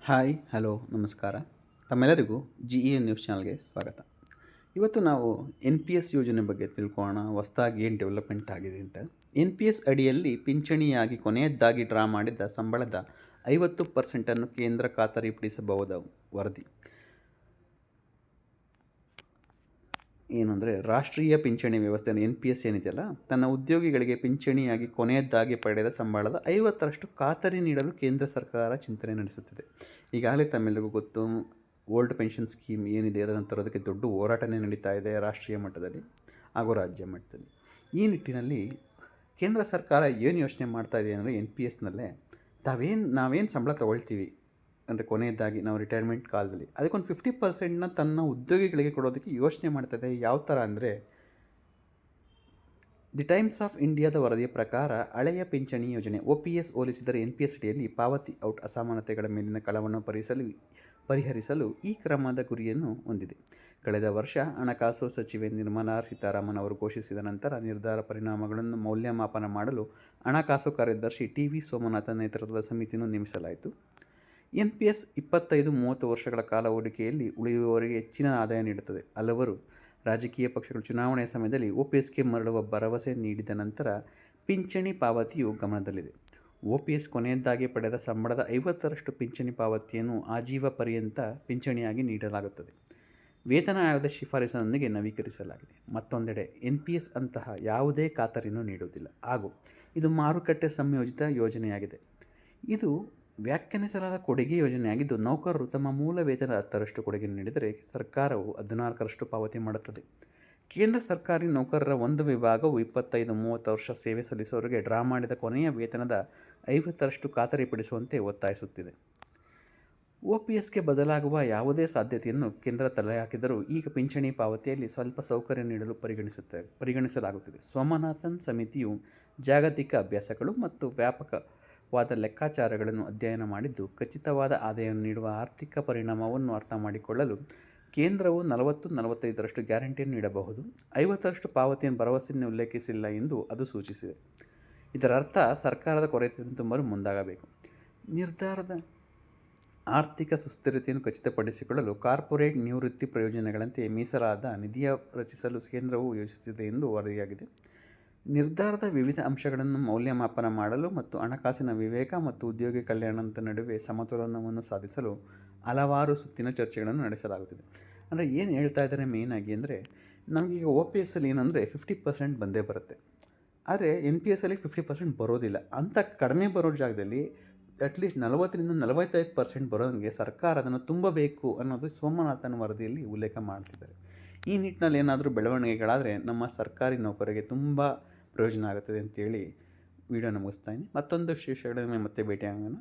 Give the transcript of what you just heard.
Hi hello ನಮಸ್ಕಾರ. ತಮ್ಮೆಲ್ಲರಿಗೂ news ಚಾನಲ್ಗೆ ಸ್ವಾಗತ. ಇವತ್ತು ನಾವು ಎನ್ ಪಿ ಎಸ್ ಯೋಜನೆ ಬಗ್ಗೆ ತಿಳ್ಕೊಳ್ಳೋಣ. ಹೊಸದಾಗಿ ಏನು ಡೆವಲಪ್ಮೆಂಟ್ ಆಗಿದೆ ಅಂತ. ಎನ್ ಪಿ ಎಸ್ ಅಡಿಯಲ್ಲಿ ಪಿಂಚಣಿಯಾಗಿ ಕೊನೆಯದಾಗಿ ಡ್ರಾ ಮಾಡಿದ ಸಂಬಳದ 50% ಕೇಂದ್ರ ಖಾತರಿಪಡಿಸಬಹುದಾದ ವರದಿ ಏನಂದರೆ, ರಾಷ್ಟ್ರೀಯ ಪಿಂಚಣಿ ವ್ಯವಸ್ಥೆ ಎನ್ ಪಿ ಎಸ್ ಏನಿದೆಯಲ್ಲ, ತನ್ನ ಉದ್ಯೋಗಿಗಳಿಗೆ ಪಿಂಚಣಿಯಾಗಿ ಕೊನೆಯದಾಗಿ ಪಡೆದ ಸಂಬಳದ 50% ಖಾತರಿ ನೀಡಲು ಕೇಂದ್ರ ಸರ್ಕಾರ ಚಿಂತನೆ ನಡೆಸುತ್ತಿದೆ. ಈಗಾಗಲೇ ತಮ್ಮೆಲ್ಲರಿಗೂ ಗೊತ್ತು, ಓಲ್ಡ್ ಪೆನ್ಷನ್ ಸ್ಕೀಮ್ ಏನಿದೆ ಅದನ್ನು ತರೋದಕ್ಕೆ ದೊಡ್ಡ ಹೋರಾಟನೇ ನಡೀತಾ ಇದೆ ರಾಷ್ಟ್ರೀಯ ಮಟ್ಟದಲ್ಲಿ ಹಾಗೂ ರಾಜ್ಯ ಮಟ್ಟದಲ್ಲಿ. ಈ ನಿಟ್ಟಿನಲ್ಲಿ ಕೇಂದ್ರ ಸರ್ಕಾರ ಏನು ಯೋಚನೆ ಮಾಡ್ತಾ ಇದೆ ಅಂದರೆ, ಎನ್ ಪಿ ಎಸ್ನಲ್ಲೇ ನಾವೇನು ಸಂಬಳ ತೊಗೊಳ್ತೀವಿ ಅಂದರೆ ಕೊನೆಯದಾಗಿ ನಾವು ರಿಟೈರ್ಮೆಂಟ್ ಕಾಲದಲ್ಲಿ ಅದಕ್ಕೊಂದು 50%ನ ತನ್ನ ಉದ್ಯೋಗಿಗಳಿಗೆ ಕೊಡೋದಕ್ಕೆ ಯೋಚನೆ ಮಾಡ್ತಾಯಿದೆ. ಯಾವ ಥರ ಅಂದರೆ, ದಿ ಟೈಮ್ಸ್ ಆಫ್ ಇಂಡಿಯಾದ ವರದಿಯ ಪ್ರಕಾರ ಹಳೆಯ ಪಿಂಚಣಿ ಯೋಜನೆ OPS ಹೋಲಿಸಿದರೆ NPS ಅಡಿಯಲ್ಲಿ ಪಾವತಿ ಔಟ್ ಅಸಮಾನತೆಗಳ ಮೇಲಿನ ಕಳವನ್ನು ಪರಿಹರಿಸಲು ಈ ಕ್ರಮದ ಗುರಿಯನ್ನು ಹೊಂದಿದೆ. ಕಳೆದ ವರ್ಷ ಹಣಕಾಸು ಸಚಿವೆ ನಿರ್ಮಲಾ ಸೀತಾರಾಮನ್ ಅವರು ಘೋಷಿಸಿದ ನಂತರ ನಿರ್ಧಾರ ಪರಿಣಾಮಗಳನ್ನು ಮೌಲ್ಯಮಾಪನ ಮಾಡಲು ಹಣಕಾಸು ಕಾರ್ಯದರ್ಶಿ TV ಸೋಮನಾಥನ್ ನೇತೃತ್ವದ ಸಮಿತಿಯನ್ನು ನೇಮಿಸಲಾಯಿತು. NPS 25-30 ವರ್ಷಗಳ ಕಾಲ ಹೂಡಿಕೆಯಲ್ಲಿ ಉಳಿಯುವವರಿಗೆ ಹೆಚ್ಚಿನ ಆದಾಯ ನೀಡುತ್ತದೆ. ಹಲವರು ರಾಜಕೀಯ ಪಕ್ಷಗಳು ಚುನಾವಣೆಯ ಸಮಯದಲ್ಲಿ OPSಗೆ ಮರಳುವ ಭರವಸೆ ನೀಡಿದ ನಂತರ ಪಿಂಚಣಿ ಪಾವತಿಯು ಗಮನದಲ್ಲಿದೆ. OPS ಕೊನೆಯದಾಗಿ ಪಡೆದ ಸಂಬಳದ 50% ಪಿಂಚಣಿ ಪಾವತಿಯನ್ನು ಆಜೀವ ಪರ್ಯಂತ ಪಿಂಚಣಿಯಾಗಿ ನೀಡಲಾಗುತ್ತದೆ. ವೇತನ ಆಯೋಗದ ಶಿಫಾರಸಿನೊಂದಿಗೆ ನವೀಕರಿಸಲಾಗಿದೆ. ಮತ್ತೊಂದೆಡೆ NPS ಅಂತಹ ಯಾವುದೇ ಖಾತರಿಯನ್ನು ನೀಡುವುದಿಲ್ಲ ಹಾಗೂ ಇದು ಮಾರುಕಟ್ಟೆ ಸಂಯೋಜಿತ ಯೋಜನೆಯಾಗಿದೆ. ಇದು ವ್ಯಾಖ್ಯಾನಿಸಲಾದ ಕೊಡುಗೆ ಯೋಜನೆಯಾಗಿದ್ದು, ನೌಕರರು ತಮ್ಮ ಮೂಲ ವೇತನದ 10% ಕೊಡುಗೆ ನೀಡಿದರೆ ಸರ್ಕಾರವು 14% ಪಾವತಿ ಮಾಡುತ್ತದೆ. ಕೇಂದ್ರ ಸರ್ಕಾರಿ ನೌಕರರ ಒಂದು ವಿಭಾಗವು 25-30 ವರ್ಷ ಸೇವೆ ಸಲ್ಲಿಸುವವರಿಗೆ ಡ್ರಾ ಮಾಡಿದ ಕೊನೆಯ ವೇತನದ 50% ಖಾತರಿಪಡಿಸುವಂತೆ ಒತ್ತಾಯಿಸುತ್ತಿದೆ. OPSಗೆ ಬದಲಾಗುವ ಯಾವುದೇ ಸಾಧ್ಯತೆಯನ್ನು ಕೇಂದ್ರ ತಳ್ಳಿಹಾಕಿದರೂ ಈಗ ಪಿಂಚಣಿ ಪಾವತಿಯಲ್ಲಿ ಸ್ವಲ್ಪ ಸೌಕರ್ಯ ನೀಡಲು ಪರಿಗಣಿಸಲಾಗುತ್ತಿದೆ. ಸೋಮನಾಥನ್ ಸಮಿತಿಯು ಜಾಗತಿಕ ಅಭ್ಯಾಸಗಳು ಮತ್ತು ವ್ಯಾಪಕವಾದ ಲೆಕ್ಕಾಚಾರಗಳನ್ನು ಅಧ್ಯಯನ ಮಾಡಿದ್ದು, ಖಚಿತವಾದ ಆದಾಯವನ್ನು ನೀಡುವ ಆರ್ಥಿಕ ಪರಿಣಾಮವನ್ನು ಅರ್ಥಮಾಡಿಕೊಳ್ಳಲು ಕೇಂದ್ರವು 40-45% ಗ್ಯಾರಂಟಿಯನ್ನು ನೀಡಬಹುದು. 50% ಪಾವತಿಯನ್ನು ಭರವಸೆಯನ್ನು ಉಲ್ಲೇಖಿಸಿಲ್ಲ ಎಂದು ಅದು ಸೂಚಿಸಿದೆ. ಇದರ ಅರ್ಥ ಸರ್ಕಾರದ ಕೊರತೆಯನ್ನು ತುಂಬಲು ಮುಂದಾಗಬೇಕು. ನಿರ್ಧಾರದ ಆರ್ಥಿಕ ಸುಸ್ಥಿರತೆಯನ್ನು ಖಚಿತಪಡಿಸಿಕೊಳ್ಳಲು ಕಾರ್ಪೊರೇಟ್ ನಿವೃತ್ತಿ ಪ್ರಯೋಜನಗಳಂತೆ ಮೀಸಲಾದ ನಿಧಿಯ ರಚಿಸಲು ಕೇಂದ್ರವು ಯೋಚಿಸಿದೆ ಎಂದು ವರದಿಯಾಗಿದೆ. ನಿರ್ಧಾರದ ವಿವಿಧ ಅಂಶಗಳನ್ನು ಮೌಲ್ಯಮಾಪನ ಮಾಡಲು ಮತ್ತು ಹಣಕಾಸಿನ ವಿವೇಕ ಮತ್ತು ಉದ್ಯೋಗಿ ಕಲ್ಯಾಣದ ನಡುವೆ ಸಮತೋಲನವನ್ನು ಸಾಧಿಸಲು ಹಲವಾರು ಸುತ್ತಿನ ಚರ್ಚೆಗಳನ್ನು ನಡೆಸಲಾಗುತ್ತಿದೆ. ಅಂದರೆ ಏನು ಹೇಳ್ತಾ ಇದ್ದಾರೆ ಮೇಯ್ನಾಗಿ ಅಂದರೆ, ನಮಗೀಗ OPSಲ್ಲಿ ಏನಂದರೆ 50% ಬಂದೇ ಬರುತ್ತೆ. ಆದರೆ NPSಲ್ಲಿ 50% ಬರೋದಿಲ್ಲ. ಅಂಥ ಕಡಿಮೆ ಬರೋ ಜಾಗದಲ್ಲಿ ಅಟ್ಲೀಸ್ಟ್ 40-45% ಬರೋಂಗೆ ಸರ್ಕಾರ ಅದನ್ನು ತುಂಬಬೇಕು ಅನ್ನೋದು ಸೋಮನಾಥನ್ ವರದಿಯಲ್ಲಿ ಉಲ್ಲೇಖ ಮಾಡ್ತಿದ್ದಾರೆ. ಈ ನಿಟ್ಟಿನಲ್ಲಿ ಏನಾದರೂ ಬೆಳವಣಿಗೆಗಳಾದರೆ ನಮ್ಮ ಸರ್ಕಾರಿ ನೌಕರರಿಗೆ ತುಂಬ ಪ್ರಯೋಜನ ಆಗುತ್ತದೆ ಅಂತೇಳಿ ವಿಡಿಯೋನ ಮುಗಿಸ್ತಾ ಇದ್ದೀನಿ. ಮತ್ತೊಂದು ವಿಶೇಷಗಳ ಮತ್ತೆ ಭೇಟಿಯಾಗೋಣ.